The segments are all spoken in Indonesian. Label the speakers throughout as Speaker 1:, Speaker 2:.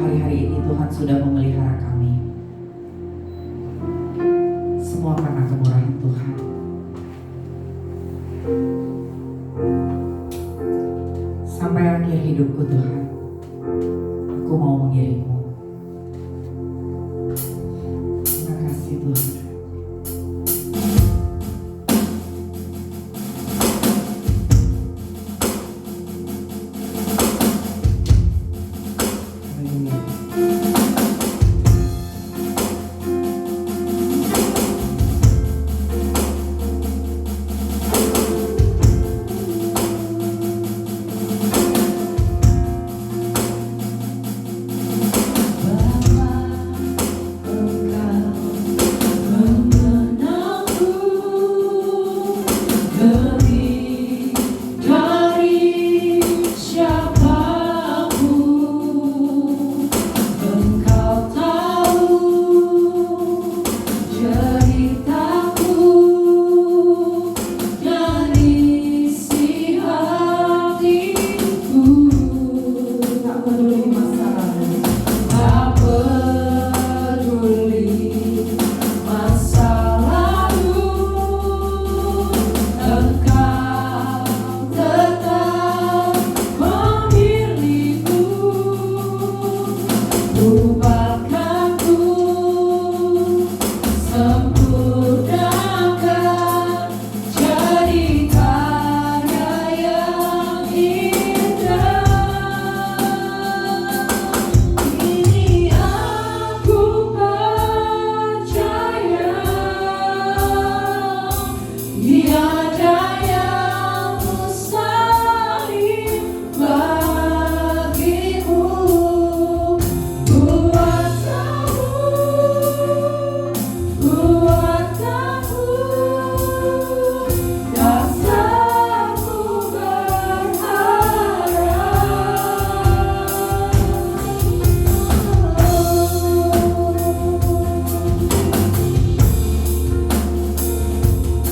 Speaker 1: hari-hari ini Tuhan sudah memelihara kami. Semua karena kemurahan Tuhan. Sampai akhir hidupku Tuhan, aku mau mengiringmu. Terima kasih Tuhan.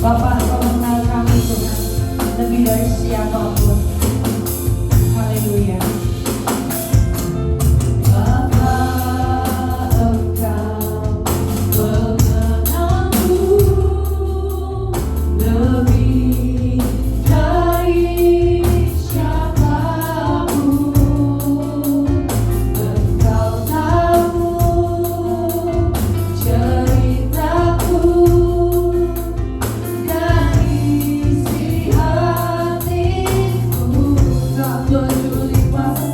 Speaker 1: Bapak, Engkau mengenal kami Tuhan lebih dari siapapun. Haleluya.
Speaker 2: Peduli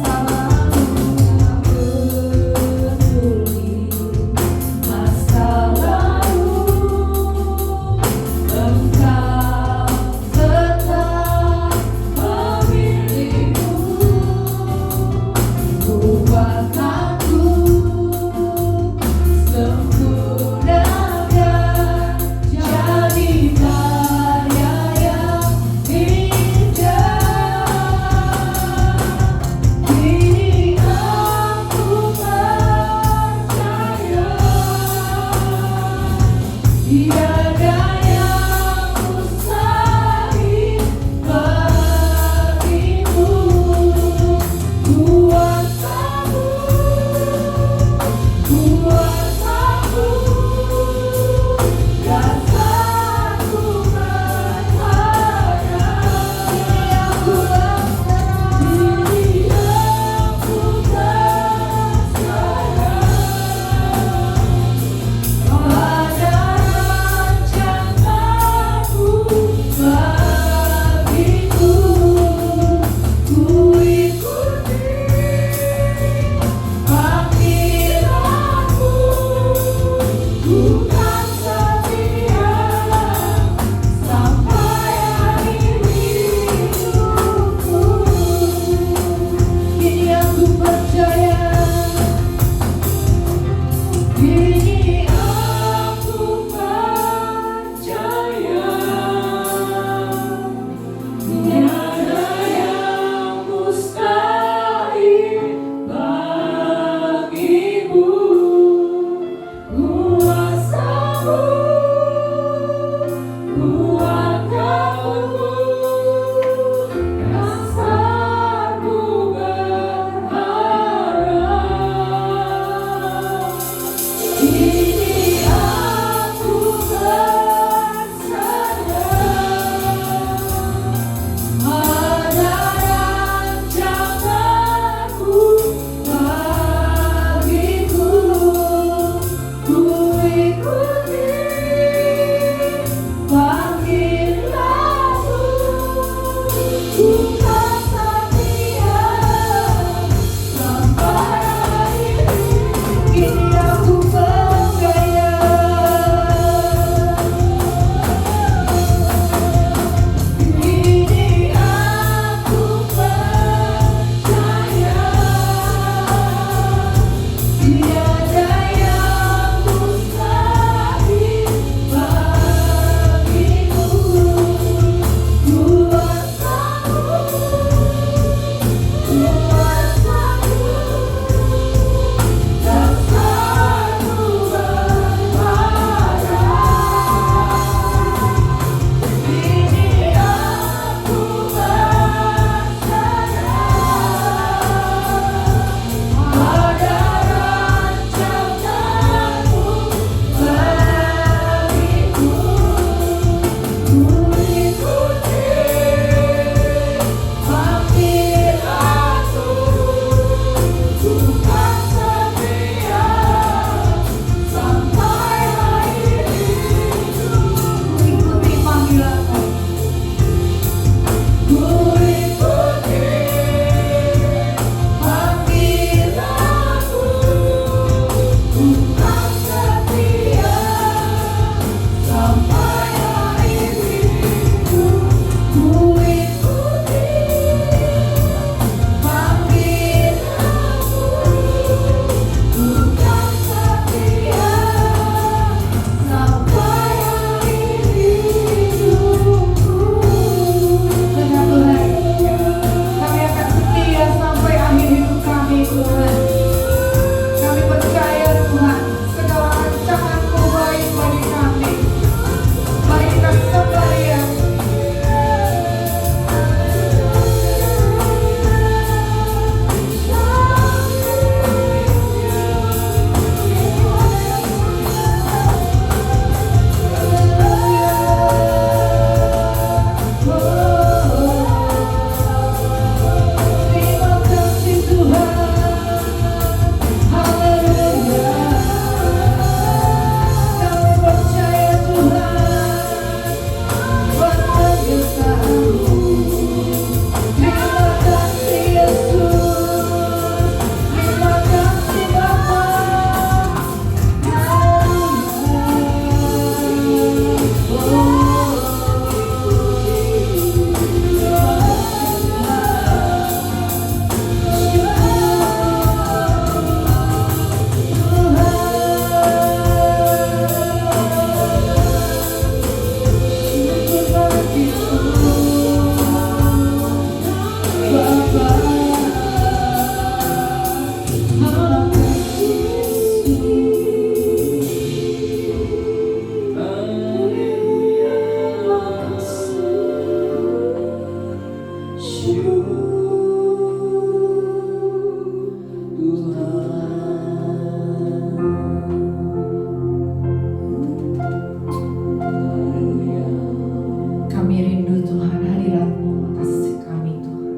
Speaker 1: Kami rindu Tuhan hadirat-Mu atas kami Tuhan.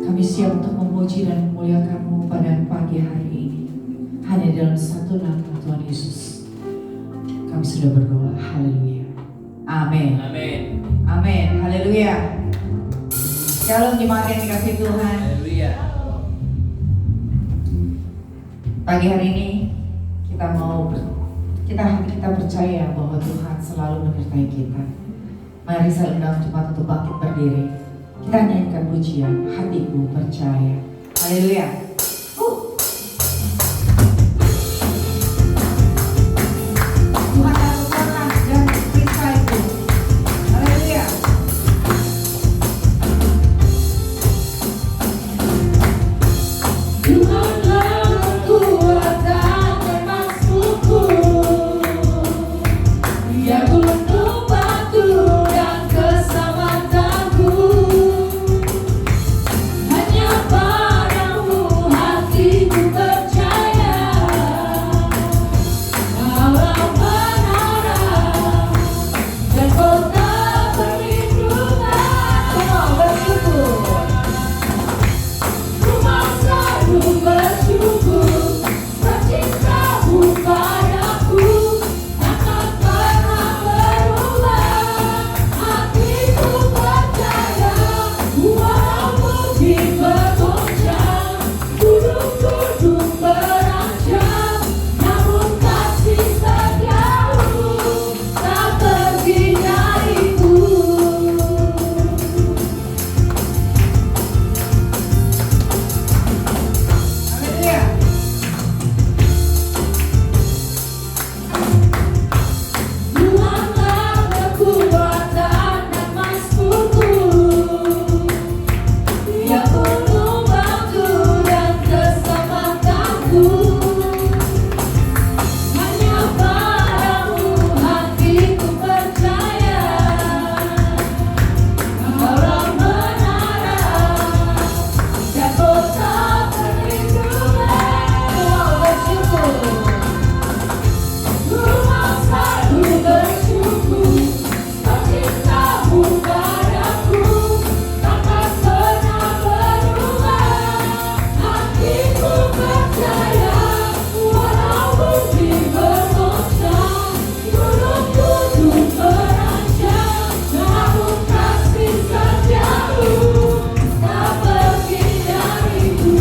Speaker 1: Kami siap untuk memuji dan memuliakan-Mu pada pagi hari ini. Hanya dalam satu nama Tuhan Yesus. Kami sudah berdoa. Haleluya. Amin.
Speaker 2: Amin.
Speaker 1: Amin. Haleluya. Shalom jemaat yang dikasihi Tuhan.
Speaker 2: Haleluya.
Speaker 1: Pagi hari ini kita percaya bahwa Tuhan selalu menyertai kita. Mari saya undang jemaat untuk bangkit berdiri. Kita nyanyikan pujian Hatiku Percaya. Haleluya. Tuhan aku tenang dan perisaiku. Haleluya.
Speaker 3: Tuhanlah kekuatan dan masukku, Dia gunung batu dan keselamatanku. Hanya padamu hatiku percaya, Kaulah menara dan kota perlindungan.
Speaker 1: Semua bersyukur.
Speaker 3: Rumah selalu bersyukur, cintamu padaku takkan pernah berubah. Hatiku percaya, walaupun bergoncang, gunung-gunung berancam, namun kasih setiamu tak pergi dariku.
Speaker 1: Haleluya.
Speaker 3: Tuhanlah kekuatan dan masukku, Dia gunung batu dan keselamatanku. Hanya padamu hatiku percaya, Kaulah menara dan kota perlindungan.
Speaker 1: Semua bersyukur.
Speaker 3: Rumah selalu bersyukur, cintamu padaku takkan pernah berubah. Hatiku percaya, walaupun bergoncang, gunung-gunung berancam, namun kasih setiamu tak pergi dariku.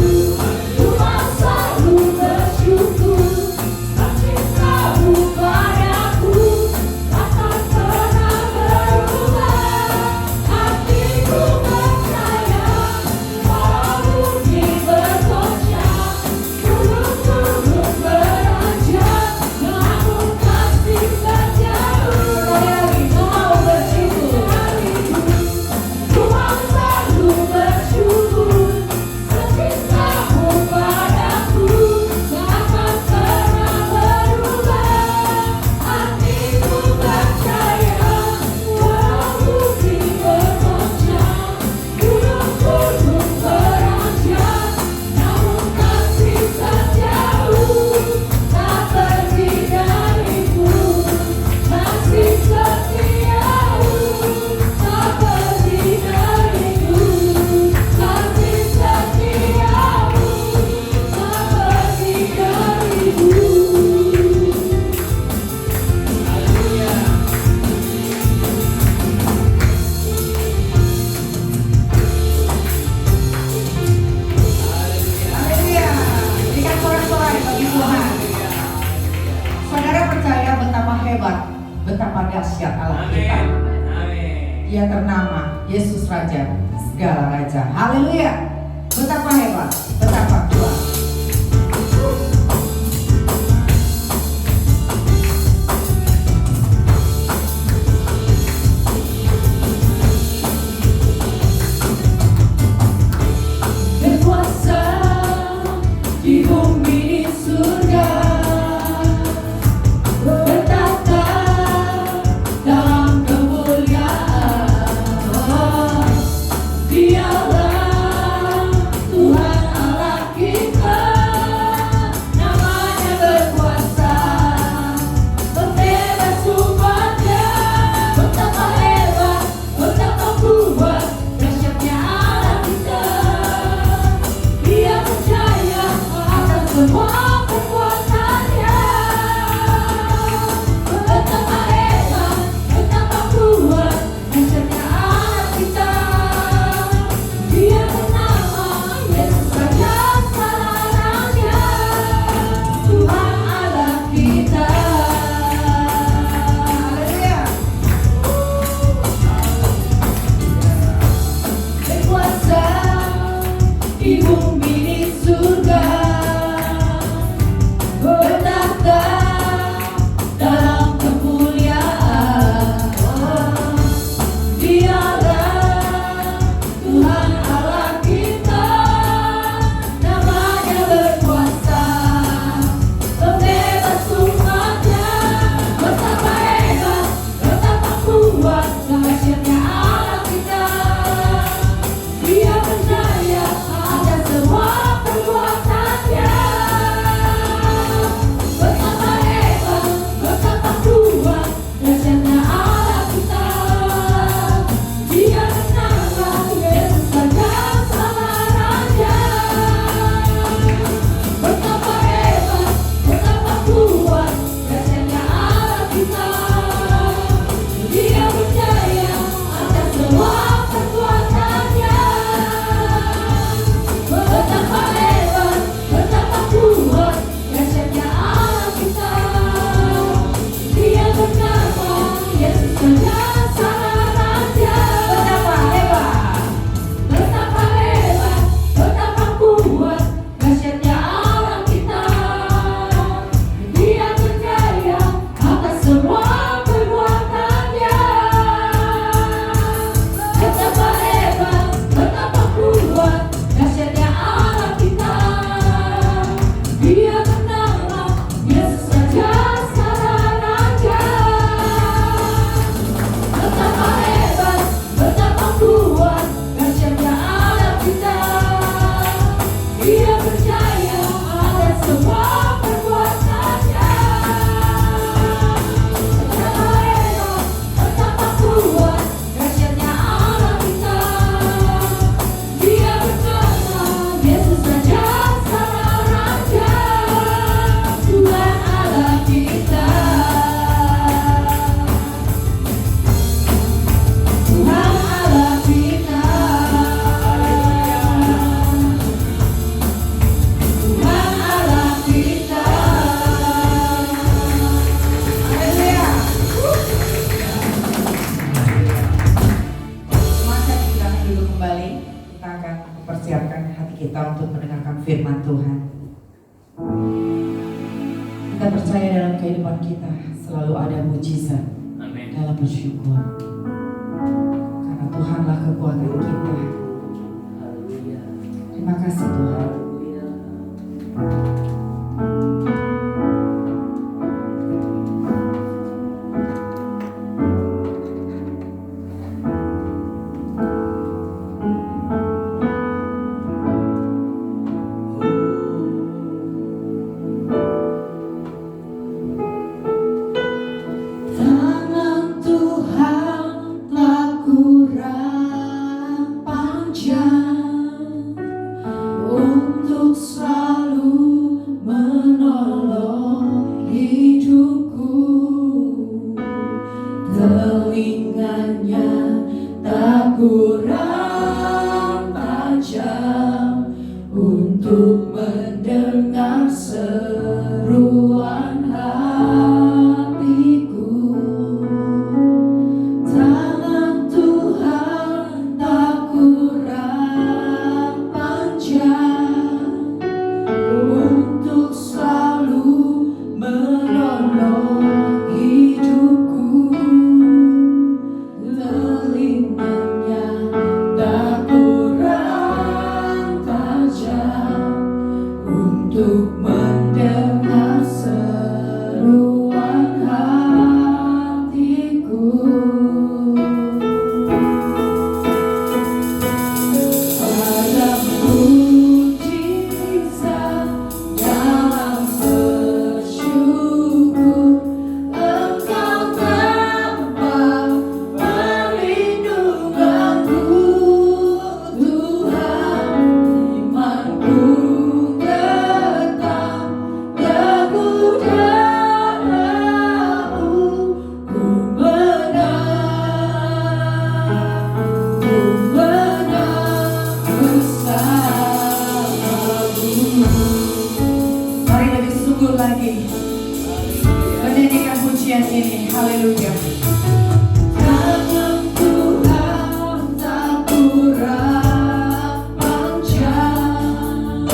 Speaker 3: Rumah selalu bersyukur, cintamu padaku takkan pernah berubah. Hatiku percaya, walaupun bergoncang, gunung-gunung berancam, namun kasih setiamu mau bersyukur. Rumah selalu bersyukur, cintamu padaku takkan pernah berubah. Hatiku percaya, walaupun bergoncang, gunung-gunung berancam, namun kasih setiamu tak pergi dariku. Kasih setiamu tak pergi dariku. Kasih setiamu tak pergi dariku.
Speaker 1: Haleluya. Berikan sorak-sorai bagi Tuhan. Saudara percaya betapa hebat, betapa dahsyat Allah kita.
Speaker 2: Amin. Amin.
Speaker 1: Dia ternama Yesus Raja, segala raja. Haleluya. Betapa hebat, betapa kuat.
Speaker 3: Berkuasa di bumi di surga, bertata dalam kemuliaan.
Speaker 1: kembali, kita akan mempersiapkan hati kita untuk mendengarkan firman Tuhan. Kita percaya dalam kehidupan kita selalu ada mujizat dalam bersyukur. Karena Tuhanlah kekuatan kita. Terima kasih Tuhan.
Speaker 3: Tangan Tuhan telah kurang panjang untuk selalu menolong hidupku. Telinganya tak kurang tajam untuk mendengar seruan hatiku. Tangan Tuhan tak kurang panjang untuk selalu menolong hidupku. Telinganya tak kurang tajam untuk mendengar seruan hatiku. Padaku mujizat dalam bersyukur, Engkau tempat perlindunganku. Tuhan, imanku tetap teguh dalam-Mu. Ku menang bersama-Mu. Mari lebih sungguh lagi menyanyikan pujian ini. Haleluya. Tangan Tuhan tak kurang panjang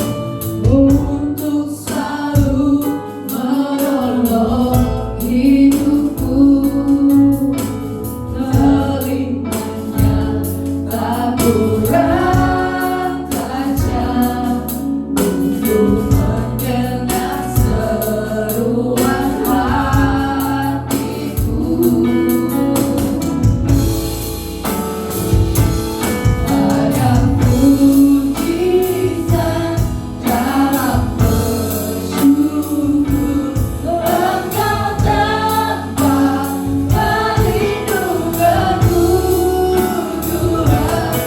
Speaker 3: untuk selalu menolong hidupku. Telinganya tak kurang tajam untuk mendengar seruan hatiku. Ada mujizat dalam bersyukur, Engkau tempat perlindunganku. Tuhan,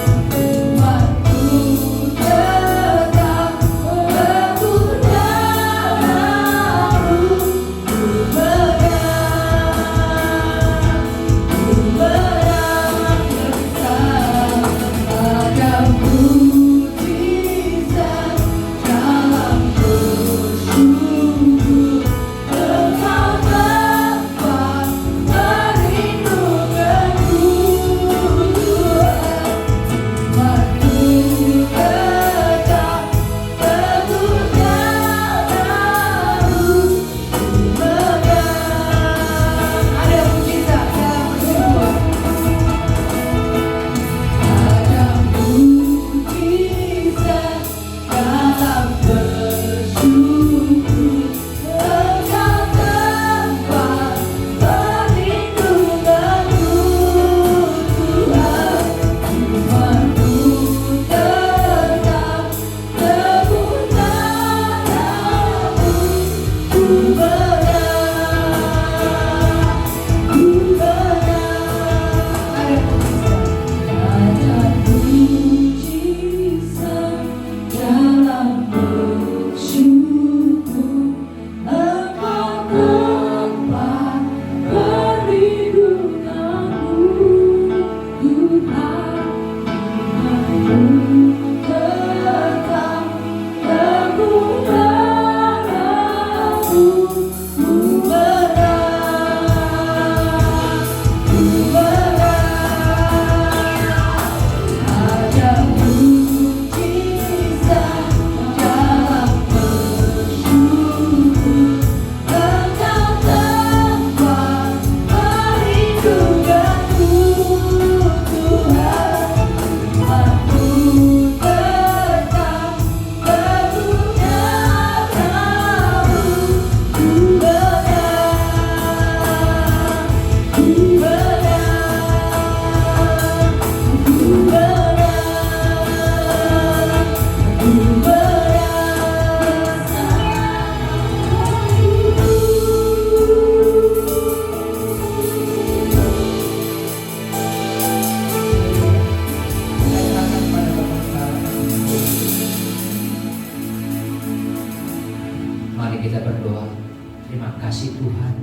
Speaker 2: kasih Tuhan.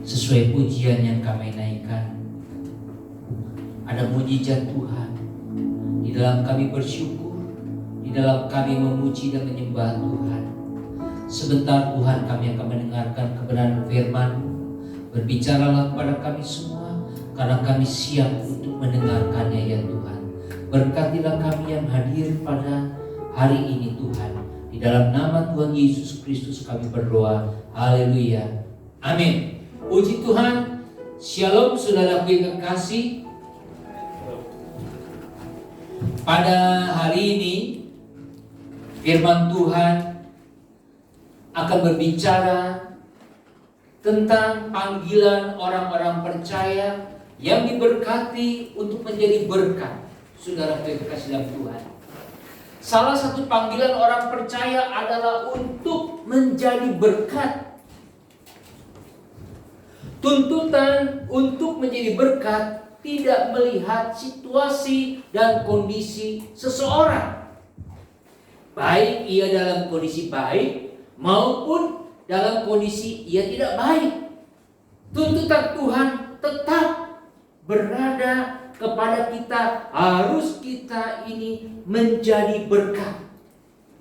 Speaker 2: Sesuai pujian yang kami naikkan, ada mujizat Tuhan di dalam kami bersyukur, di dalam kami memuji dan menyembah Tuhan. Sebentar Tuhan kami akan mendengarkan kebenaran firman-Mu. Berbicaralah kepada kami semua, karena kami siap untuk mendengarkannya ya Tuhan. Berkatilah kami yang hadir pada hari ini Tuhan. Di dalam nama Tuhan Yesus Kristus kami berdoa. Haleluya. Amin. Puji Tuhan. Shalom saudaraku yang kekasih. Pada hari ini firman Tuhan akan berbicara tentang panggilan orang-orang percaya yang diberkati untuk menjadi berkat. Saudara yang kekasih dalam Tuhan, salah satu panggilan orang percaya adalah untuk menjadi berkat. Tuntutan untuk menjadi berkat tidak melihat situasi dan kondisi seseorang, baik ia dalam kondisi baik maupun dalam kondisi ia tidak baik. Tuntutan Tuhan tetap berada kepada kita, harus kita ini menjadi berkat.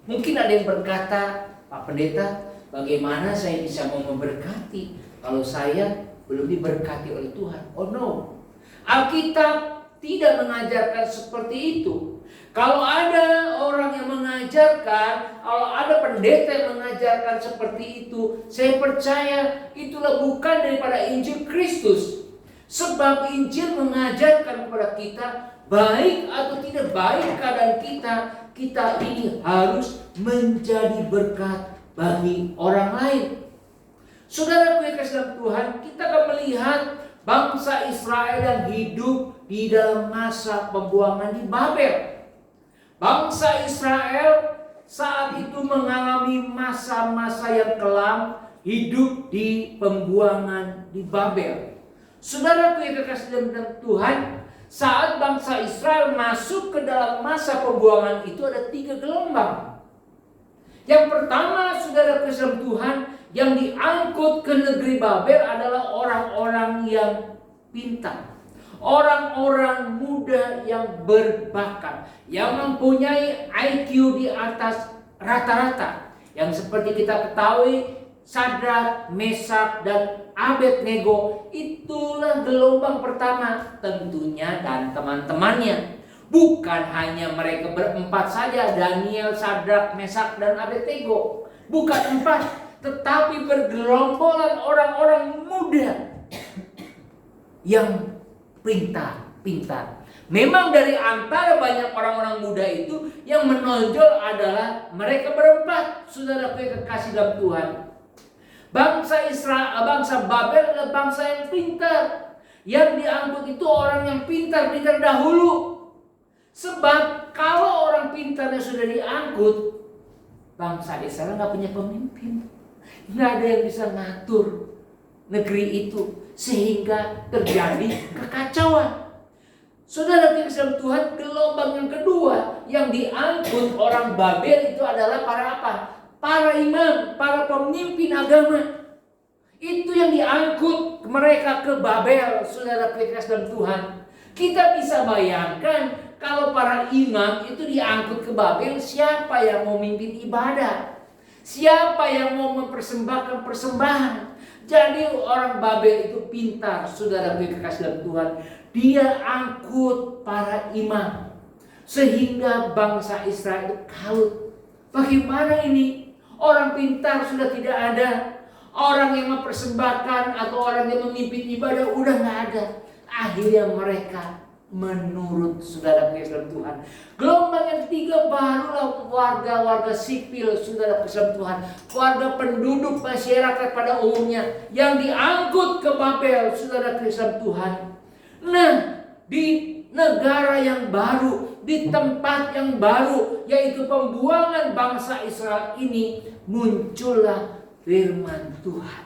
Speaker 2: Mungkin ada yang berkata, Pak Pendeta, bagaimana saya bisa mau memberkati kalau saya belum diberkati oleh Tuhan? Oh no, Alkitab tidak mengajarkan seperti itu. Kalau ada orang yang mengajarkan, kalau ada pendeta yang mengajarkan seperti itu, saya percaya itulah bukan daripada Injil Kristus. Sebab Injil mengajarkan kepada kita, baik atau tidak baik keadaan kita, kita ini harus menjadi berkat bagi orang lain. Saudaraku yang kasih dalam Tuhan, kita akan melihat bangsa Israel yang hidup di dalam masa pembuangan di Babel. Bangsa Israel saat itu mengalami masa-masa yang kelam, hidup di pembuangan di Babel. Saudaraku yang kekasih dalam Tuhan, saat bangsa Israel masuk ke dalam masa pembuangan itu ada 3 gelombang. Yang pertama, saudara dalam Tuhan, yang diangkut ke negeri Babel adalah orang-orang yang pintar, orang-orang muda yang berbakat, yang mempunyai IQ di atas rata-rata, yang seperti kita ketahui Sadrak, Mesak, dan Abednego, itulah gelombang pertama tentunya dan teman-temannya. Bukan hanya mereka berempat saja, Daniel, Sadrak, Mesak, dan Abednego. Bukan 4, tetapi bergerombolan orang-orang muda yang pintar. Memang dari antara banyak orang-orang muda itu yang menonjol adalah mereka berempat. Saudara yang kekasih dalam Tuhan, bangsa Israel, bangsa Babel adalah bangsa yang pintar. Yang diangkut itu orang yang pintar dahulu. Sebab kalau orang pintarnya sudah diangkut, bangsa Israel nggak punya pemimpin, nggak ada yang bisa ngatur negeri itu, sehingga terjadi kekacauan. Saudara yang dalam Tuhan, gelombang yang kedua yang diangkut orang Babel itu adalah para apa? Para imam, para pemimpin agama. Itu yang diangkut mereka ke Babel, saudara yang dalam Tuhan. Kita bisa bayangkan kalau para imam itu diangkut ke Babel, siapa yang mau memimpin ibadah? Siapa yang mau mempersembahkan persembahan? Jadi orang Babel itu pintar, saudara yang kekasih dalam Tuhan. Dia angkut para imam, sehingga bangsa Israel itu kalut. Bagaimana ini? Orang pintar sudah tidak ada, orang yang mempersembahkan atau orang yang memimpin ibadah udah nggak ada. Akhirnya mereka menurut, saudara dalam Tuhan. Gelombang yang ketiga barulah warga-warga sipil, saudara dalam Tuhan, warga penduduk masyarakat pada umumnya yang diangkut ke Babel, saudara dalam Tuhan. Nah, di negara yang baru, di tempat yang baru, yaitu pembuangan bangsa Israel ini, muncullah firman Tuhan.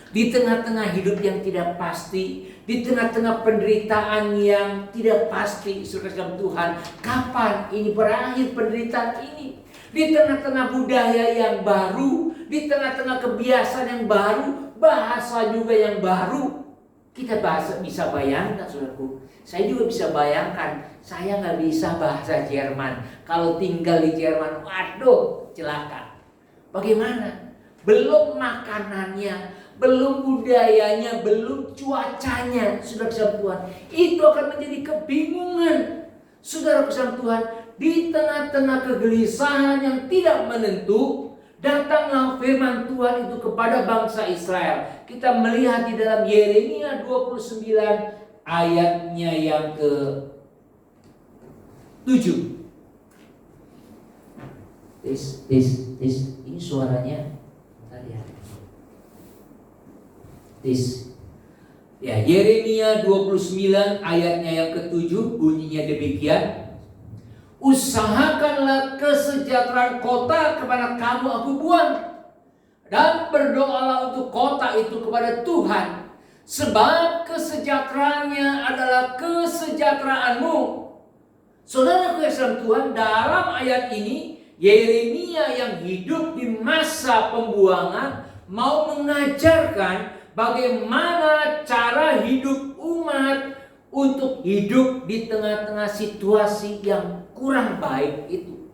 Speaker 2: Di tengah-tengah hidup yang tidak pasti, di tengah-tengah penderitaan yang tidak pasti, saudara Tuhan, kapan ini berakhir penderitaan ini? Di tengah-tengah budaya yang baru, di tengah-tengah kebiasaan yang baru, bahasa juga yang baru. Kita bisa bayangkan, saudaraku. Saya juga bisa bayangkan, saya nggak bisa bahasa Jerman. Kalau tinggal di Jerman, waduh, celaka. Bagaimana? Belum makanannya, belum budayanya, belum cuacanya, saudara Tuhan. Itu akan menjadi kebingungan, saudara Tuhan. Di tengah-tengah kegelisahan yang tidak menentu, datanglah firman Tuhan itu kepada bangsa Israel. Kita melihat di dalam Yeremia 29 ayatnya yang ke-7. Ini suaranya. Bentar ya. Ya, Yeremia 29 ayatnya yang ke-7 bunyinya demikian. Usahakanlah kesejahteraan kota kepada kamu aku buang, dan berdoalah untuk kota itu kepada Tuhan, sebab kesejahteraannya adalah kesejahteraanmu. Saudaraku yang dalam Tuhan, dalam ayat ini Yeremia yang hidup di masa pembuangan mau mengajarkan bagaimana cara hidup umat untuk hidup di tengah-tengah situasi yang kurang baik itu.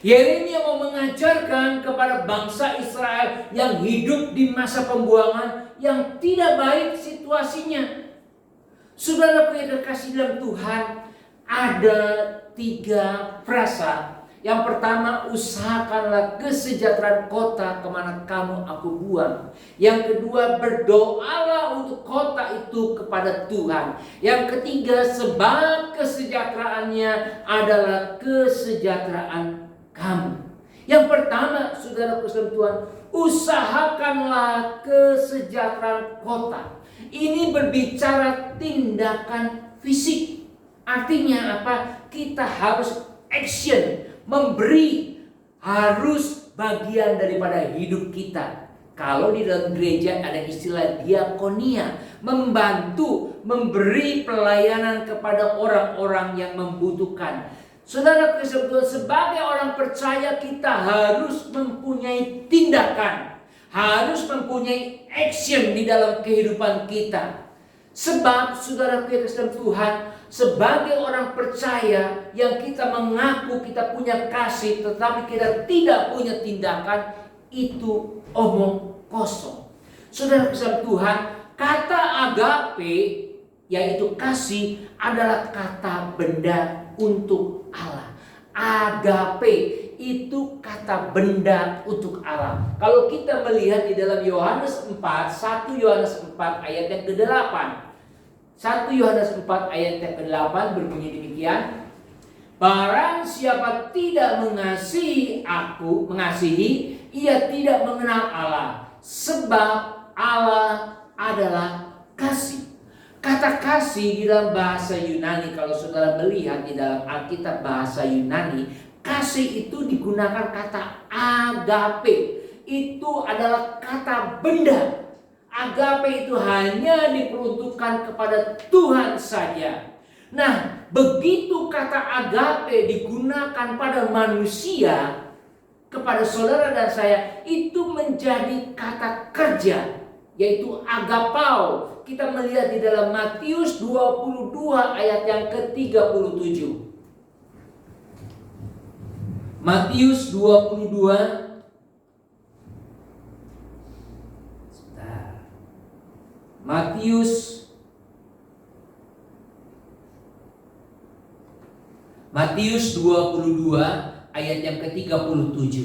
Speaker 2: Yeremia mau mengajarkan kepada bangsa Israel yang hidup di masa pembuangan yang tidak baik situasinya. Saudara yang terkasih dalam Tuhan, ada 3 frasa. Yang pertama, usahakanlah kesejahteraan kota kemana kamu aku buang. Yang kedua, berdoalah untuk kota itu kepada Tuhan. Yang ketiga, sebab kesejahteraannya adalah kesejahteraan kamu. Yang pertama, saudara Tuhan, usahakanlah kesejahteraan kota. Ini berbicara tindakan fisik. Artinya apa? Kita harus action. Memberi harus bagian daripada hidup kita. Kalau di dalam gereja ada istilah diakonia, membantu, memberi pelayanan kepada orang-orang yang membutuhkan. Saudara Kristus, sebagai orang percaya kita harus mempunyai tindakan, harus mempunyai action di dalam kehidupan kita. Sebab saudara Kristus Tuhan, sebagai orang percaya yang kita mengaku kita punya kasih tetapi kita tidak punya tindakan, itu omong kosong. Saudara Kristus Tuhan, kata agape yaitu kasih adalah kata benda untuk Allah. Agape itu kata benda untuk Allah. Kalau kita melihat di dalam Yohanes 4, 1 Yohanes 4 ayat yang ke-8. 1 Yohanes 4 ayat yang ke-8 berbunyi demikian. Barang siapa tidak mengasihi aku, ia tidak mengenal Allah, sebab Allah adalah kasih. Kata kasih di dalam bahasa Yunani, kalau saudara melihat di dalam Alkitab bahasa Yunani, kasih itu digunakan kata agape. Itu adalah kata benda. Agape itu hanya diperuntukkan kepada Tuhan saja. Nah, begitu kata agape digunakan pada manusia, kepada saudara dan saya, itu menjadi kata kerja, yaitu agapao. Kita melihat di dalam Matius 22 ayat yang ke-37. Matius 22 Matius 22 ayat yang ke-37.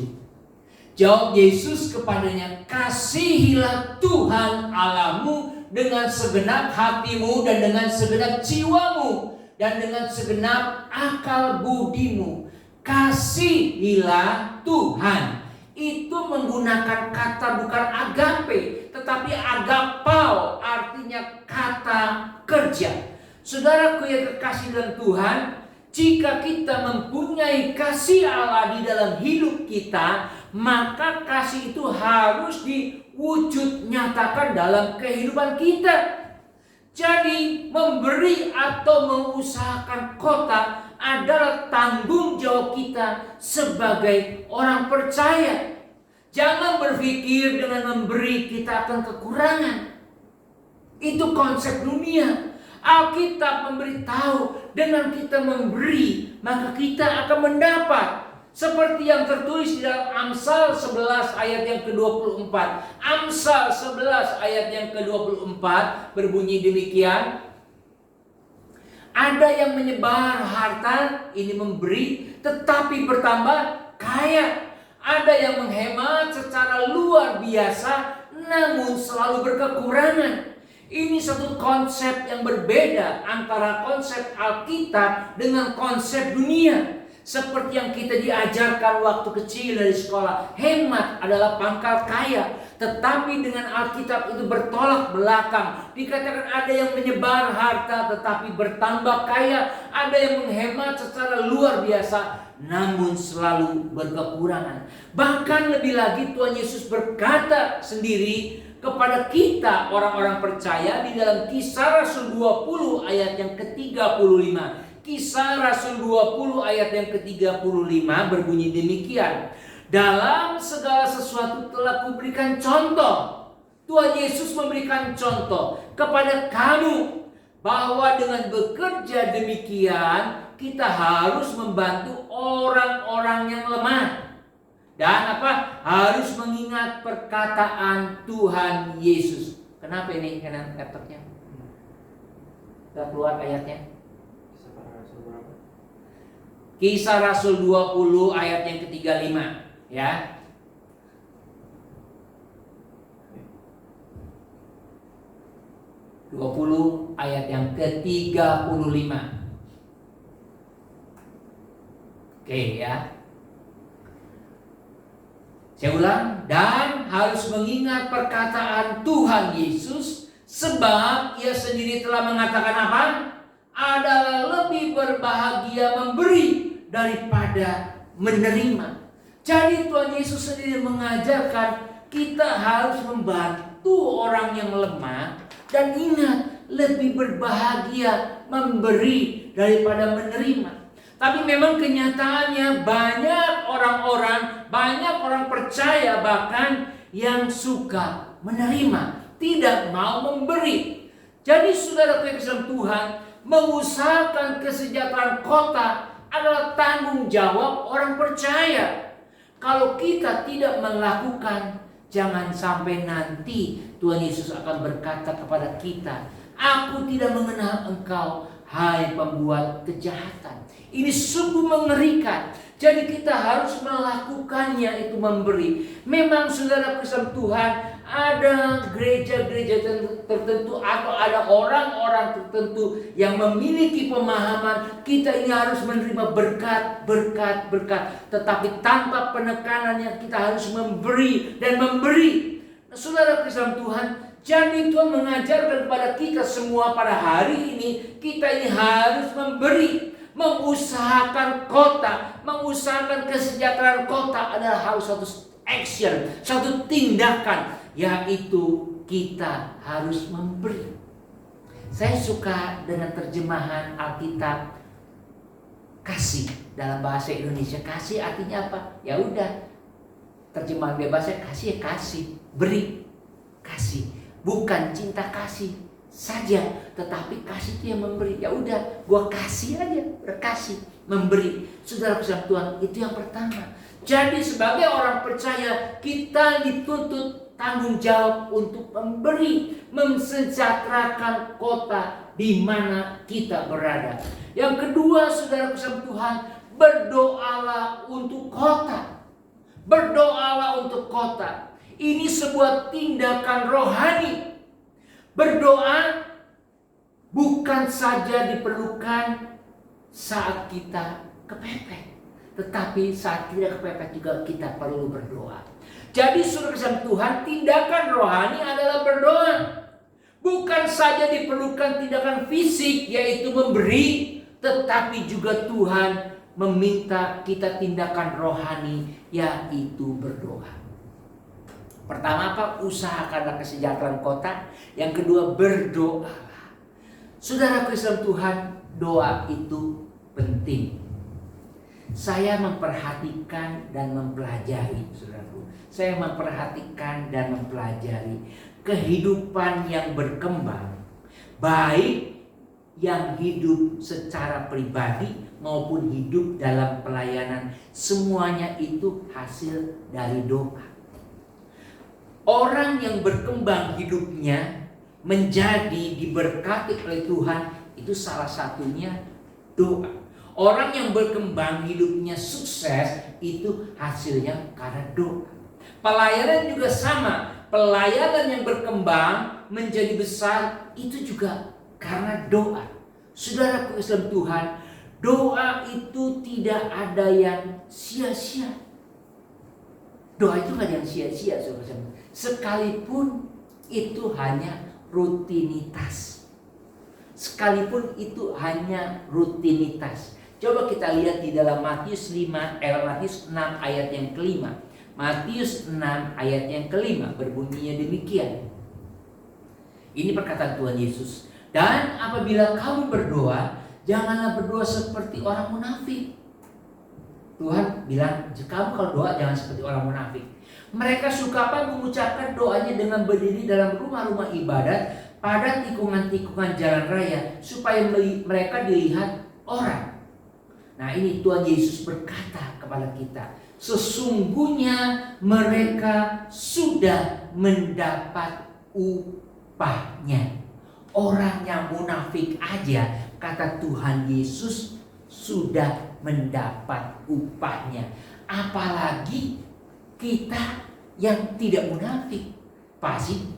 Speaker 2: Jawab Yesus kepadanya, kasihilah Tuhan Allahmu dengan segenap hatimu dan dengan segenap jiwamu dan dengan segenap akal budimu. Kasihilah Tuhan. Itu menggunakan kata bukan agape, tetapi agapao, artinya kata kerja. Saudaraku yang terkasih dalam Tuhan, jika kita mempunyai kasih Allah di dalam hidup kita, maka kasih itu harus diwujud nyatakan dalam kehidupan kita. Jadi memberi atau mengusahakan kota adalah tanggung jawab kita sebagai orang percaya. Jangan berpikir dengan memberi kita akan kekurangan. Itu konsep dunia. Alkitab memberitahu dengan kita memberi, maka kita akan mendapat. Seperti yang tertulis di dalam Amsal 11 ayat yang ke-24. Amsal 11 ayat yang ke-24 berbunyi demikian. Ada yang menyebar harta, ini memberi, tetapi bertambah kaya. Ada yang menghemat secara luar biasa, namun selalu berkekurangan. Ini satu konsep yang berbeda antara konsep Alkitab dengan konsep dunia. Seperti yang kita diajarkan waktu kecil dari sekolah, hemat adalah pangkal kaya. Tetapi dengan Alkitab itu bertolak belakang. Dikatakan ada yang menyebar harta tetapi bertambah kaya. Ada yang menghemat secara luar biasa, namun selalu berkekurangan. Bahkan lebih lagi Tuhan Yesus berkata sendiri kepada kita orang-orang percaya di dalam Kisah Rasul 20 ayat yang ke-35. Kisah Rasul 20 ayat yang ke-35 berbunyi demikian. Dalam segala sesuatu telah kuberikan contoh. Tuhan Yesus memberikan contoh kepada kamu bahwa dengan bekerja demikian kita harus membantu orang-orang yang lemah. Dan apa? Harus mengingat perkataan Tuhan Yesus. Kenapa ini? Kenapa laptopnya? Gak keluar ayatnya. Kisah Rasul 20 ayat yang ke-35 ya. Ayat yang ke-35. Oke ya. Saya ulang, dan harus mengingat perkataan Tuhan Yesus, sebab Ia sendiri telah mengatakan apa? Adalah lebih berbahagia memberi daripada menerima. Jadi Tuhan Yesus sendiri mengajarkan kita harus membantu orang yang lemah. Dan ingat, lebih berbahagia memberi daripada menerima. Tapi memang kenyataannya banyak orang percaya bahkan yang suka menerima, tidak mau memberi. Jadi saudara kekasih Tuhan, mengusahakan kesejahteraan kota adalah tanggung jawab orang percaya. Kalau kita tidak melakukan, jangan sampai nanti Tuhan Yesus akan berkata kepada kita, "Aku tidak mengenal engkau, hai pembuat kejahatan." Ini sungguh mengerikan. Jadi kita harus melakukannya, itu memberi. Memang saudara Kristen Tuhan, ada gereja-gereja tertentu atau ada orang-orang tertentu yang memiliki pemahaman kita ini harus menerima berkat. Tetapi tanpa penekanan yang kita harus memberi dan memberi. Nah, saudara Kristen Tuhan, jadi Tuhan mengajarkan kepada kita semua pada hari ini, kita ini harus memberi. Mengusahakan kota, mengusahakan kesejahteraan kota adalah harus satu action, satu tindakan, yaitu kita harus memberi. Saya suka dengan terjemahan Alkitab kasih dalam bahasa Indonesia. Kasih artinya apa? Ya udah, terjemahan bebasnya kasih ya kasih, beri, kasih, bukan cinta kasih saja, tetapi kasih itu yang memberi. Ya udah, gua kasih aja, berkasih, memberi. Saudara kesehatan Tuhan, itu yang pertama. Jadi sebagai orang percaya, kita dituntut tanggung jawab untuk memberi, mensejahterakan kota di mana kita berada. Yang kedua, saudara kesehatan Tuhan, berdoalah untuk kota. Berdoalah untuk kota. Ini sebuah tindakan rohani. Berdoa bukan saja diperlukan saat kita kepepet, tetapi saat tidak kepepet juga kita perlu berdoa. Jadi saudara Tuhan, tindakan rohani adalah berdoa. Bukan saja diperlukan tindakan fisik yaitu memberi, tetapi juga Tuhan meminta kita tindakan rohani yaitu berdoa. Pertama apa? Usahakanlah kesejahteraan kota. Yang kedua, berdoalah. Saudara Kristen Tuhan, doa itu penting. Saya memperhatikan dan mempelajari, saudaraku. Saya memperhatikan dan mempelajari kehidupan yang berkembang, baik yang hidup secara pribadi maupun hidup dalam pelayanan. Semuanya itu hasil dari doa. Orang yang berkembang hidupnya menjadi diberkati oleh Tuhan, itu salah satunya doa. Orang yang berkembang hidupnya sukses, itu hasilnya karena doa. Pelayanan juga sama. Pelayanan yang berkembang menjadi besar, itu juga karena doa. Saudaraku Islam Tuhan, doa itu tidak ada yang sia-sia. Doa itu gak ada yang sia-sia, saudara. Sekalipun itu hanya rutinitas. Sekalipun itu hanya rutinitas. Coba kita lihat di dalam Matius 6 ayat yang kelima. Matius 6 ayat yang kelima berbunyinya demikian. Ini perkataan Tuhan Yesus. Dan apabila kamu berdoa, janganlah berdoa seperti orang munafik. Tuhan bilang, kamu kalau doa jangan seperti orang munafik. Mereka suka mengucapkan doanya dengan berdiri dalam rumah-rumah ibadat pada tikungan-tikungan jalan raya, supaya mereka dilihat orang. Nah, ini Tuhan Yesus berkata kepada kita, sesungguhnya mereka sudah mendapat upahnya. Orang yang munafik aja, kata Tuhan Yesus, sudah mendapat upahnya. Apalagi kita yang tidak munafik, pasti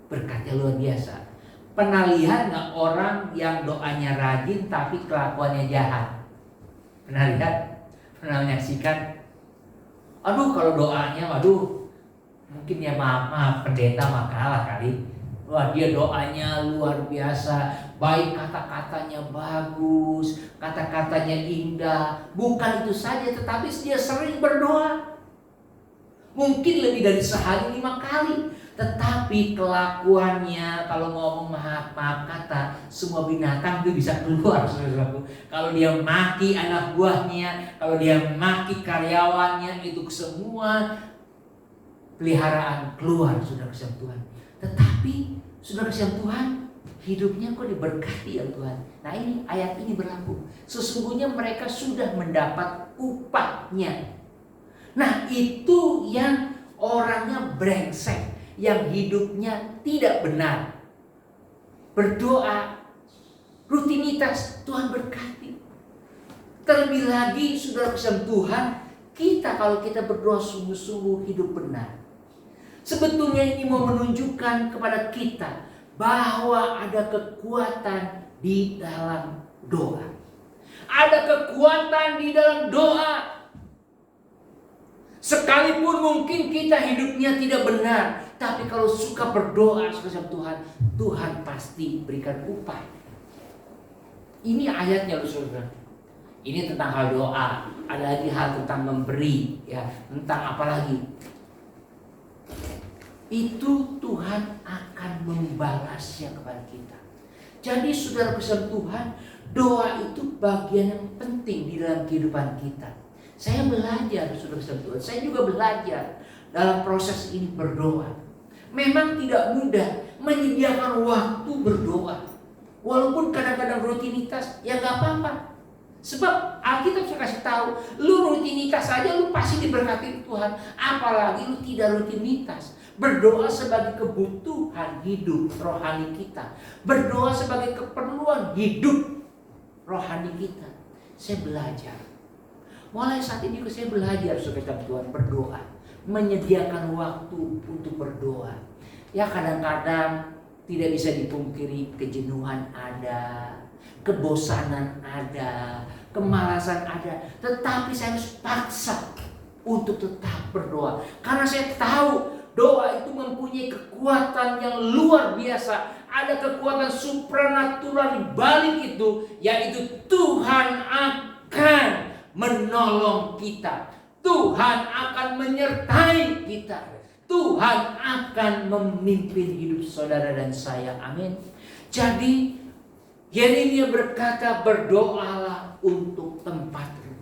Speaker 2: berkatnya luar biasa. Pernah lihat gak orang yang doanya rajin tapi kelakuannya jahat? Pernah lihat? Pernah menyaksikan? Aduh, kalau doanya, mungkin ya maaf pendeta mah kalah kali. Wah, dia doanya luar biasa, baik kata-katanya bagus, kata-katanya indah. Bukan itu saja, tetapi dia sering berdoa. Mungkin lebih dari sehari 5 kali. Tetapi kelakuannya, kalau ngomong maaf kata, semua binatang itu bisa keluar, saudaraku. Kalau dia maki anak buahnya, kalau dia maki karyawannya, itu semua peliharaan keluar, saudara kasih Tuhan. Tetapi saudara kasih Tuhan, hidupnya kok diberkati ya Tuhan. Nah, ini ayat ini berlaku. Sesungguhnya mereka sudah mendapat upahnya. Nah, itu yang orangnya brengsek, yang hidupnya tidak benar. Berdoa, rutinitas, Tuhan berkati. Terlebih lagi saudara kasih Tuhan, kita kalau kita berdoa sungguh-sungguh hidup benar. Sebetulnya ini mau menunjukkan kepada kita bahwa ada kekuatan di dalam doa. Ada kekuatan di dalam doa. Sekalipun mungkin kita hidupnya tidak benar, tapi kalau suka berdoa sama Tuhan, Tuhan pasti berikan upah. Ini ayatnya loh saudara. Ini tentang hal doa. Ada lagi hal tentang memberi, ya, tentang apa lagi? Itu Tuhan akan membalasnya kepada kita. Jadi saudara kasih Tuhan, doa itu bagian yang penting di dalam kehidupan kita. Saya belajar, saudara kasih Tuhan. Saya juga belajar dalam proses ini berdoa. Memang tidak mudah menyediakan waktu berdoa. Walaupun kadang-kadang rutinitas, ya gak apa-apa. Sebab Alkitab sudah kasih tahu, lu rutinitas saja lu pasti diberkati Tuhan. Apalagi lu tidak rutinitas. Berdoa sebagai kebutuhan hidup rohani kita. Berdoa sebagai keperluan hidup rohani kita. Saya belajar. Mulai saat ini saya belajar saudara Tuhan berdoa. Menyediakan waktu untuk berdoa. Ya kadang-kadang tidak bisa dipungkiri kejenuhan ada. Kebosanan ada. Kemalasan ada. Tetapi saya harus paksa untuk tetap berdoa. Karena saya tahu doa itu mempunyai kekuatan yang luar biasa. Ada kekuatan supranatural di balik itu, yaitu Tuhan akan menolong kita. Tuhan akan menyertai kita. Tuhan akan memimpin hidup saudara dan saya. Amin. Jadi Yeremia berkata, berdoalah untuk tempatmu.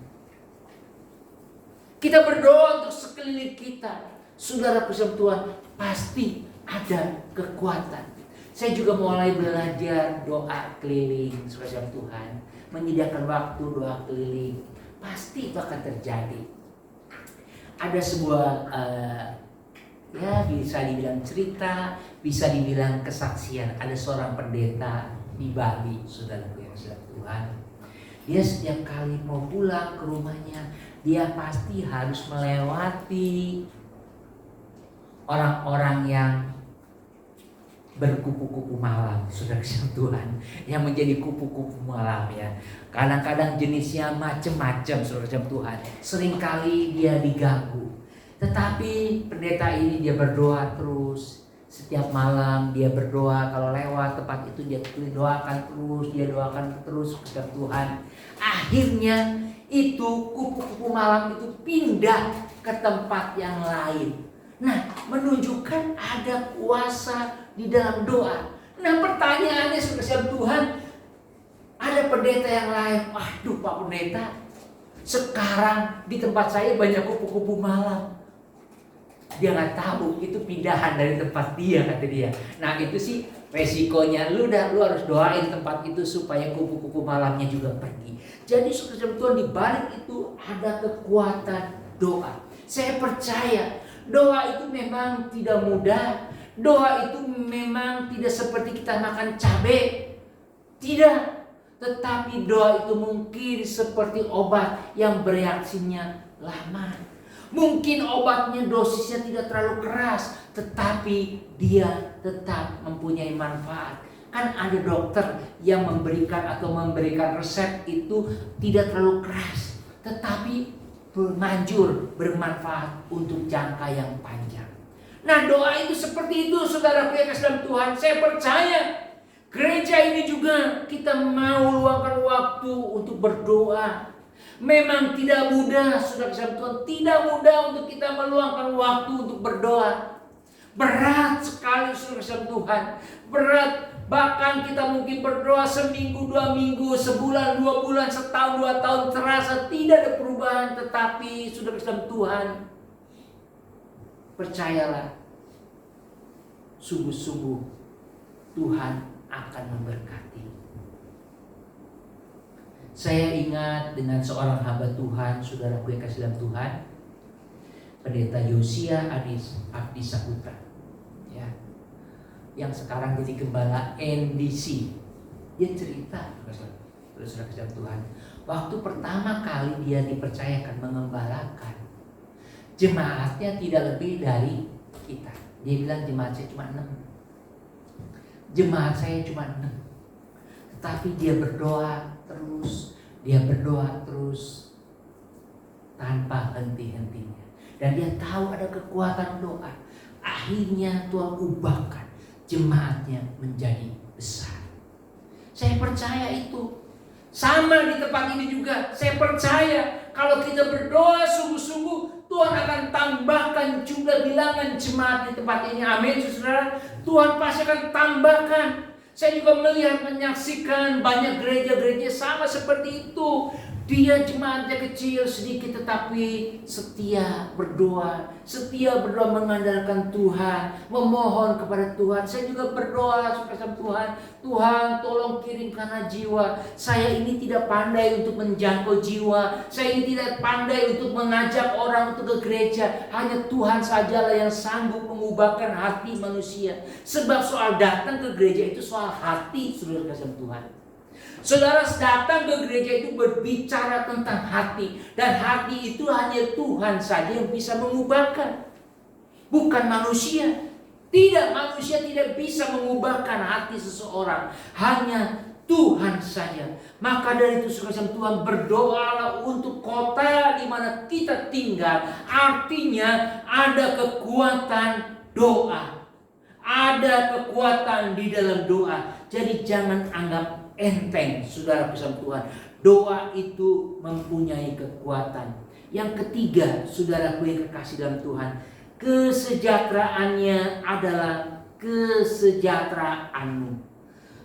Speaker 2: Kita berdoa untuk sekeliling kita. Saudara kusam Tuhan, pasti ada kekuatan. Saya juga mulai belajar doa keliling, saudara Tuhan. Menyediakan waktu doa keliling. Pasti itu akan terjadi. Ada sebuah ya bisa dibilang cerita, bisa dibilang kesaksian. Ada seorang pendeta di Bali, saudaraku yang saudara Tuhan. Dia setiap kali mau pulang ke rumahnya, dia pasti harus melewati orang-orang yang berkupu-kupu malam, saudara Tuhan, yang menjadi kupu-kupu malam ya. Kadang-kadang jenisnya macam-macam, saudara Tuhan. Seringkali dia diganggu. Tetapi pendeta ini dia berdoa terus. Setiap malam dia berdoa, kalau lewat tempat itu dia doakan terus kepada Tuhan. Akhirnya itu kupu-kupu malam itu pindah ke tempat yang lain. Nah, menunjukkan ada kuasa di dalam doa. Nah, pertanyaannya saudara Tuhan, ada pendeta yang lain, waduh Pak Pendeta, sekarang di tempat saya banyak kupu-kupu malam. Dia nggak tahu itu pindahan dari tempat dia, kata dia. Nah, itu sih resikonya. Lu harus doain tempat itu supaya kupu-kupu malamnya juga pergi. Jadi saudara Tuhan, di balik itu ada kekuatan doa. Saya percaya doa itu memang tidak mudah. Doa itu memang tidak seperti kita makan cabai. Tidak. Tetapi doa itu mungkin seperti obat yang bereaksinya lama. Mungkin obatnya dosisnya tidak terlalu keras, tetapi dia tetap mempunyai manfaat. Kan ada dokter yang memberikan resep itu tidak terlalu keras, tetapi manjur bermanfaat untuk jangka yang panjang. Nah, doa itu seperti itu, saudara yang kasih dalam Tuhan. Saya percaya gereja ini juga kita mau luangkan waktu untuk berdoa. Memang tidak mudah, saudara Tuhan, tidak mudah untuk kita meluangkan waktu untuk berdoa. Berat sekali, saudara Tuhan, berat. Bahkan kita mungkin berdoa seminggu, 2 minggu, sebulan, 2 bulan, setahun, 2 tahun, terasa tidak ada perubahan. Tetapi saudara Tuhan, percayalah, sungguh-sungguh Tuhan akan memberkati. Saya ingat dengan seorang hamba Tuhan, saudaraku yang kasih dalam Tuhan, Pendeta Yosia Abdi Saputra, ya, yang sekarang jadi gembala NDC. Dia cerita, saudara kasih dalam Tuhan, waktu pertama kali dia dipercayakan mengembalakan, jemaatnya tidak lebih dari kita. Dia bilang jemaat saya cuma 6. Jemaat saya cuma 6. Tetapi dia berdoa terus tanpa henti-hentinya. Dan dia tahu ada kekuatan doa. Akhirnya Tuhan ubahkan jemaatnya menjadi besar. Saya percaya itu. Sama di tempat ini juga. Saya percaya kalau kita berdoa sungguh-sungguh, Tuhan akan tambahkan jumlah bilangan jemaat di tempat ini. Amin, saudara. Tuhan pasti akan tambahkan. Saya juga melihat, menyaksikan banyak gereja-gereja sama seperti itu. Dia jemaatnya kecil sedikit tetapi setia berdoa mengandalkan Tuhan, memohon kepada Tuhan. Saya juga berdoa supaya Tuhan tolong kirimkanlah jiwa. Saya ini tidak pandai untuk menjangkau jiwa. Saya ini tidak pandai untuk mengajak orang untuk ke gereja. Hanya Tuhan sajalah yang sanggup mengubahkan hati manusia. Sebab soal datang ke gereja itu soal hati, saudara kasih Tuhan. Saudara datang ke gereja itu berbicara tentang hati. Dan hati itu hanya Tuhan saja yang bisa mengubahkan, bukan manusia. Tidak, manusia tidak bisa mengubahkan hati seseorang. Hanya Tuhan saja. Maka dari itu saudara Tuhan, berdoalah untuk kota di mana kita tinggal. Artinya ada kekuatan doa. Ada kekuatan di dalam doa. Jadi jangan anggap enteng, saudara pesan Tuhan. Doa itu mempunyai kekuatan. Yang ketiga, saudaraku yang kekasih dalam Tuhan, kesejahteraannya adalah kesejahteraanmu.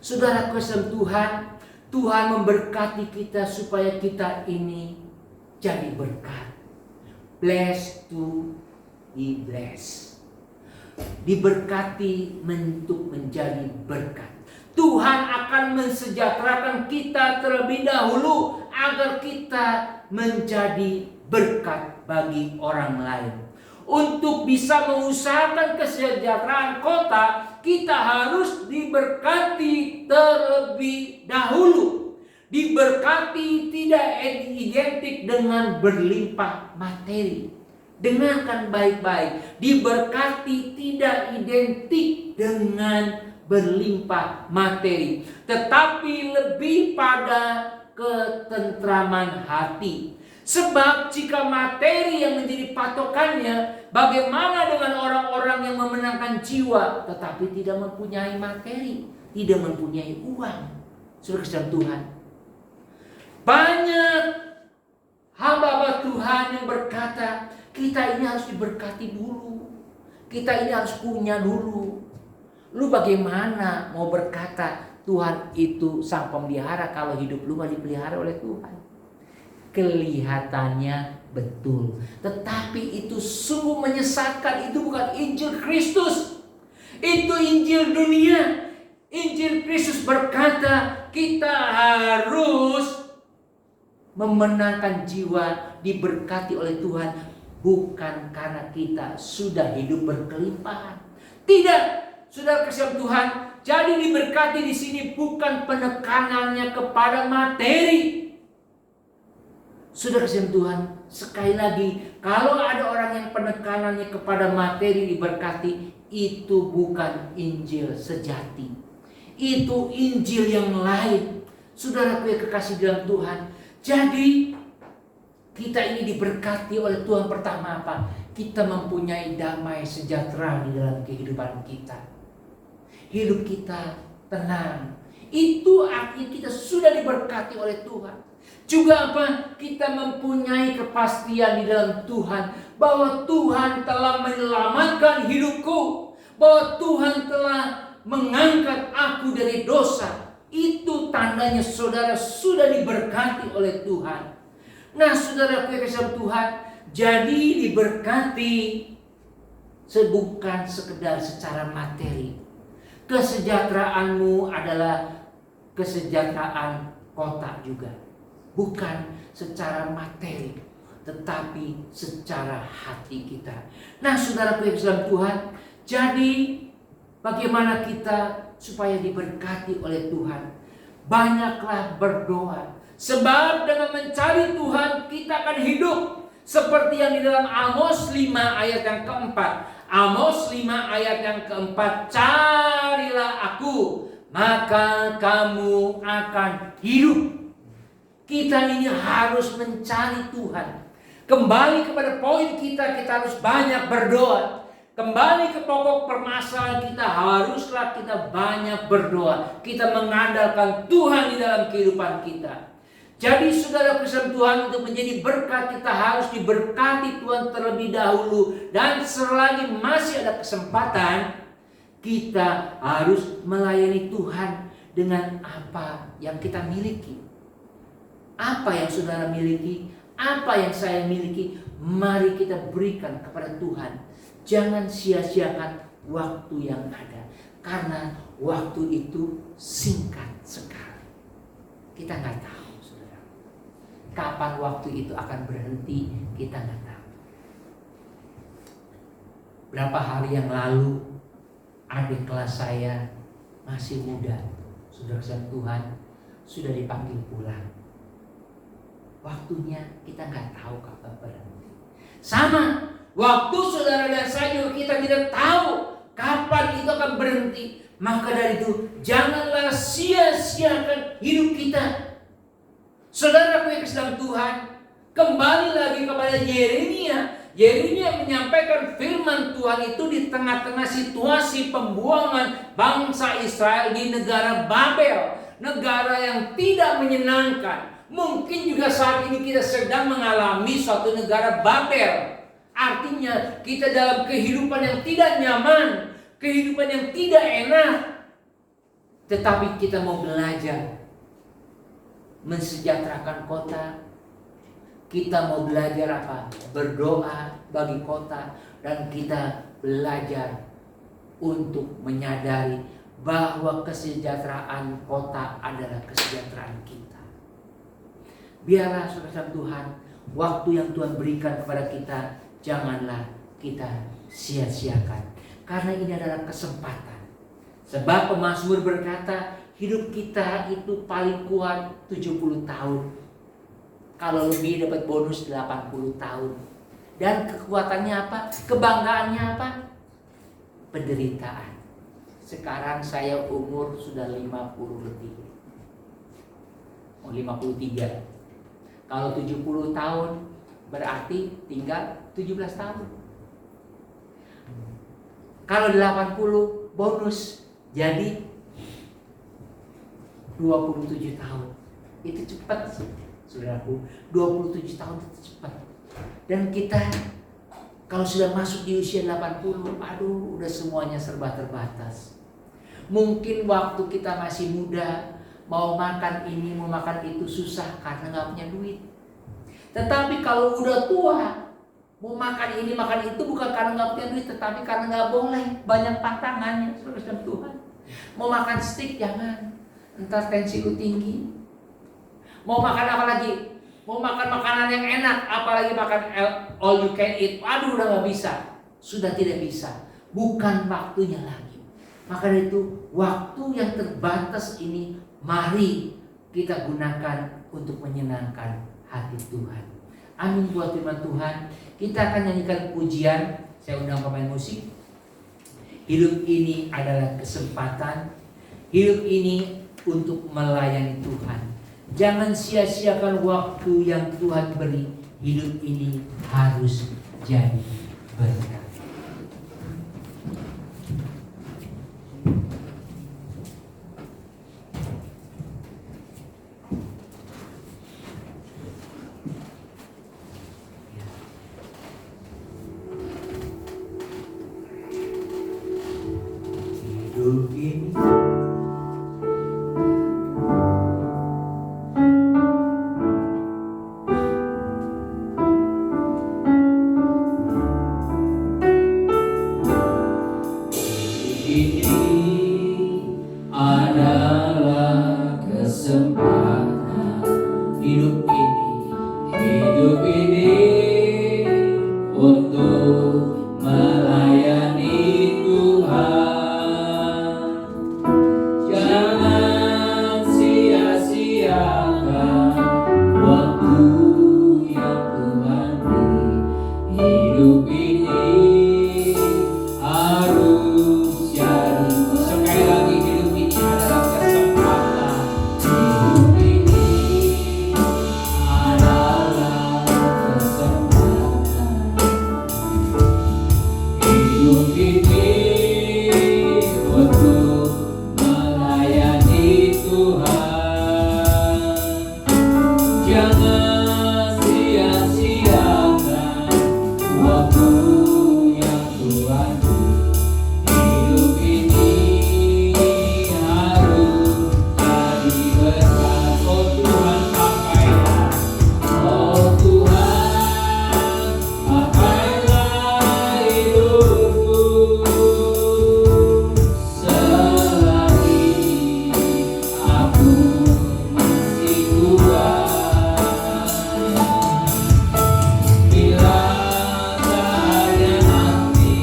Speaker 2: Saudara pesan Tuhan, Tuhan memberkati kita supaya kita ini jadi berkat. Blessed to be blessed. Diberkati untuk menjadi berkat. Tuhan akan mensejahterakan kita terlebih dahulu agar kita menjadi berkat bagi orang lain. Untuk bisa mengusahakan kesejahteraan kota, kita harus diberkati terlebih dahulu. Diberkati tidak identik dengan berlimpah materi. Dengarkan baik-baik. Diberkati tidak identik dengan berlimpah materi, tetapi lebih pada ketentraman hati. Sebab jika materi yang menjadi patokannya, bagaimana dengan orang-orang yang memenangkan jiwa tetapi tidak mempunyai materi, tidak mempunyai uang? Saudara kasih Tuhan, banyak hamba-hamba Tuhan yang berkata, kita ini harus diberkati dulu, kita ini harus punya dulu. Lu bagaimana mau berkata Tuhan itu sang pemelihara kalau hidup lu gak dipelihara oleh Tuhan? Kelihatannya betul, tetapi itu sungguh menyesatkan. Itu bukan Injil Kristus, itu Injil dunia. Injil Kristus berkata kita harus memenangkan jiwa, diberkati oleh Tuhan, bukan karena kita sudah hidup berkelimpahan. Tidak, saudara kasih Tuhan. Jadi diberkati di sini bukan penekanannya kepada materi. Saudara kasih Tuhan, sekali lagi, kalau ada orang yang penekanannya kepada materi diberkati, itu bukan Injil sejati. Itu Injil yang lain. Saudaraku yang kekasih dalam Tuhan. Jadi kita ini diberkati oleh Tuhan. Pertama apa? Kita mempunyai damai sejahtera di dalam kehidupan kita. Hidup kita tenang. Itu artinya kita sudah diberkati oleh Tuhan. Juga apa? Kita mempunyai kepastian di dalam Tuhan bahwa Tuhan telah menyelamatkan hidupku, bahwa Tuhan telah mengangkat aku dari dosa. Itu tandanya saudara sudah diberkati oleh Tuhan. Nah, saudara yang kasih Tuhan, jadi diberkati bukan sekedar secara materi. Kesejahteraanmu adalah kesejahteraan kota juga. Bukan secara materi, tetapi secara hati kita. Nah, saudaraku yang dalam Tuhan, jadi bagaimana kita supaya diberkati oleh Tuhan? Banyaklah berdoa. Sebab dengan mencari Tuhan, kita akan hidup seperti yang di dalam Amos 5 ayat yang keempat. Amos 5 ayat yang keempat, carilah aku, maka kamu akan hidup. Kita ini harus mencari Tuhan. Kembali kepada poin kita harus banyak berdoa. Kembali ke pokok permasalahan kita, haruslah kita banyak berdoa. Kita mengandalkan Tuhan di dalam kehidupan kita. Jadi saudara Kristen Tuhan, untuk menjadi berkat kita harus diberkati Tuhan terlebih dahulu. Dan selagi masih ada kesempatan, kita harus melayani Tuhan dengan apa yang kita miliki. Apa yang saudara miliki, apa yang saya miliki, mari kita berikan kepada Tuhan. Jangan sia-siakan waktu yang ada, karena waktu itu singkat sekali. Kita nggak tahu, saudara, kapan waktu itu akan berhenti. Kita nggak tahu. Berapa hari yang lalu, adik kelas saya masih muda, saudara Tuhan, sudah dipanggil pulang. Waktunya kita nggak tahu kapan berhenti. Sama, waktu saudara dan saya juga kita tidak tahu kapan itu akan berhenti. Maka dari itu, janganlah sia-siakan hidup kita. Saudaraku yang kasih dalam Tuhan, kembali lagi kepada Yeremia. Yeremia menyampaikan firman Tuhan itu di tengah-tengah situasi pembuangan bangsa Israel di negara Babel, negara yang tidak menyenangkan. Mungkin juga saat ini kita sedang mengalami suatu negara Babel. Artinya kita dalam kehidupan yang tidak nyaman, kehidupan yang tidak enak. Tetapi kita mau belajar mensejahterakan kota. Kita mau belajar apa? Berdoa bagi kota, dan kita belajar untuk menyadari bahwa kesejahteraan kota adalah kesejahteraan kita. Biarlah saudara Tuhan, waktu yang Tuhan berikan kepada kita janganlah kita sia-siakan, karena ini adalah kesempatan. Sebab pemazmur berkata, hidup kita itu paling kuat 70 tahun. Kalau lebih dapat bonus 80 tahun. Dan kekuatannya apa? Kebanggaannya apa? Penderitaan. Sekarang saya umur sudah 50 lebih. 53. Kalau 70 tahun berarti tinggal 17 tahun. Kalau 80 bonus jadi 27 tahun. Itu cepat, saudaraku. 27 tahun itu cepat. Dan kita kalau sudah masuk di usia 80, aduh, udah semuanya serba terbatas. Mungkin waktu kita masih muda, mau makan ini, mau makan itu susah karena nggak punya duit. Tetapi kalau udah tua, mau makan ini, makan itu bukan karena nggak punya duit, tetapi karena nggak boleh, banyak pantangannya, saudara Tuhan. Mau makan steak jangan, entar tensi lu tinggi. Mau makan apa lagi? Mau makan makanan yang enak, apalagi makan all you can eat. Aduh, udah nggak bisa, sudah tidak bisa. Bukan waktunya lagi. Maka dari itu, waktu yang terbatas ini, mari kita gunakan untuk menyenangkan hati Tuhan. Amin buat firman Tuhan. Kita akan nyanyikan pujian. Saya undang pemain musik. Hidup ini adalah kesempatan. Hidup ini untuk melayani Tuhan. Jangan sia-siakan waktu yang Tuhan beri. Hidup ini harus jadi berkat. Hidup ini adalah kesempatan. Hidup ini untuk melayani Tuhan. Jangan sia-siakan waktu yang Tuhan beri. Hidup ini harus jadi. Sekali lagi, hidup ini adalah kesempatan. Hidup ini adalah kesempatan. Hidup ini untuk melayani Tuhan. Jangan sia-siakan waktu yang Tuhan beri. Hidup ini harus jadi berkat. Oh Tuhan, pakailah. Oh Tuhan, pakailah hidupku selagi aku masih kuat. Bila saatnya nanti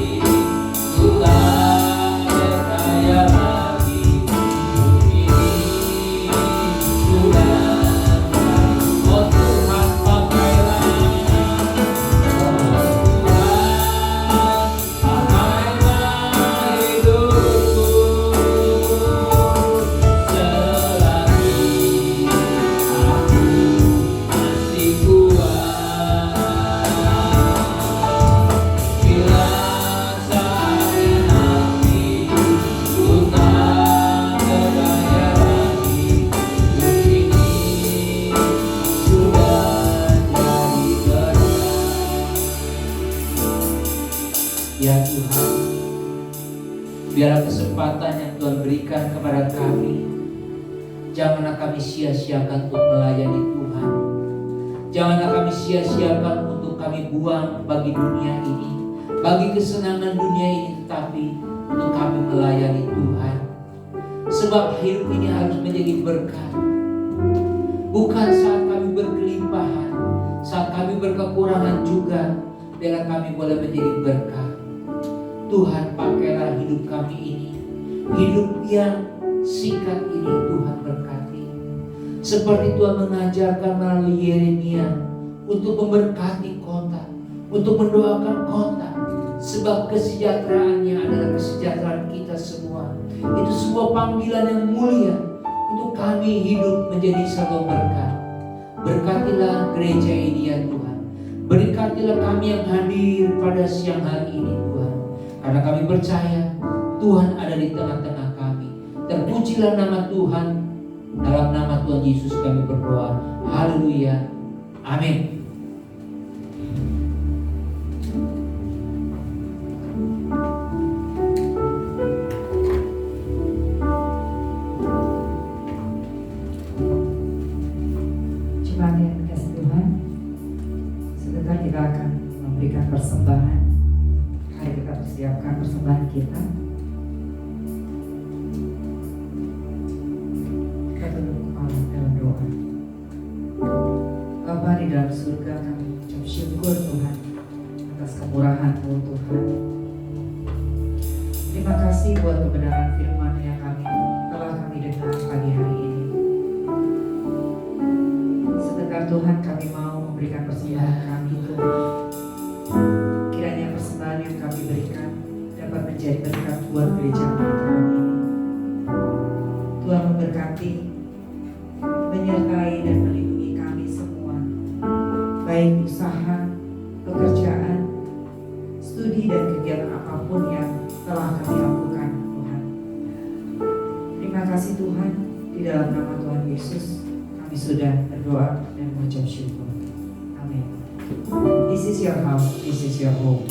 Speaker 2: ku tak berdaya lagi, ini sudah jadi. Oh Tuhan, pakailah. Oh Tuhan, pakailah hidupku selagi aku masih kuat. Bila saatnya nanti ku tak berdaya lagi, ini sudah jadi berkat. Ya Tuhan, biarlah kesempatan yang Tuhan berikan kepada kami Janganlah kami sia-siakan untuk melayani Tuhan. Janganlah kami sia-siakan untuk kami buang bagi dunia ini, bagi kesenangan dunia ini, tetapi untuk kami melayani Tuhan. Sebab hidup ini harus menjadi berkat. Bukan saat kami berkelimpahan, saat kami berkekurangan juga, biarlah kami boleh menjadi berkat. Tuhan, pakailah hidup kami ini, hidup yang singkat ini Tuhan berkati. Seperti Tuhan mengajarkan melalui Yeremia untuk memberkati kota, untuk mendoakan kota, sebab kesejahteraannya adalah kesejahteraan kita semua. Itu sebuah panggilan yang mulia untuk kami hidup menjadi satu berkat. Berkatilah gereja ini ya Tuhan. Berkatilah kami yang hadir pada siang hari ini Tuhan. Karena kami percaya Tuhan ada di tengah-tengah kami. Terpujilah nama Tuhan. Dalam nama Tuhan Yesus kami berdoa. Haleluya. Amin.
Speaker 1: Jemaat yang dikasihi Tuhan, sebentar kita akan memberikan persembahan. Mari kita persiapkan persembahan kita. Kita tunduk kepala dalam doa. Bapa di dalam surga, kami ucap syukur Tuhan atas kemurahan-Mu Tuhan. Terima kasih buat kebenaran firman yang telah kami dengar pagi hari ini. Sebentar Tuhan, kami mau memberikan persembahan kami Tuhan. Kiranya persembahan yang kami berikan dapat menjadi berkat buat gereja kami Tuhan ini. Tuhan memberkati, menyertai dan melindungi kami semua, baik usaha, pekerjaan, studi dan kegiatan apapun yang telah kami lakukan Tuhan. Terima kasih Tuhan, di dalam nama Tuhan Yesus kami sudah berdoa dan mengucap syukur. Amin. This is your house, this is your home.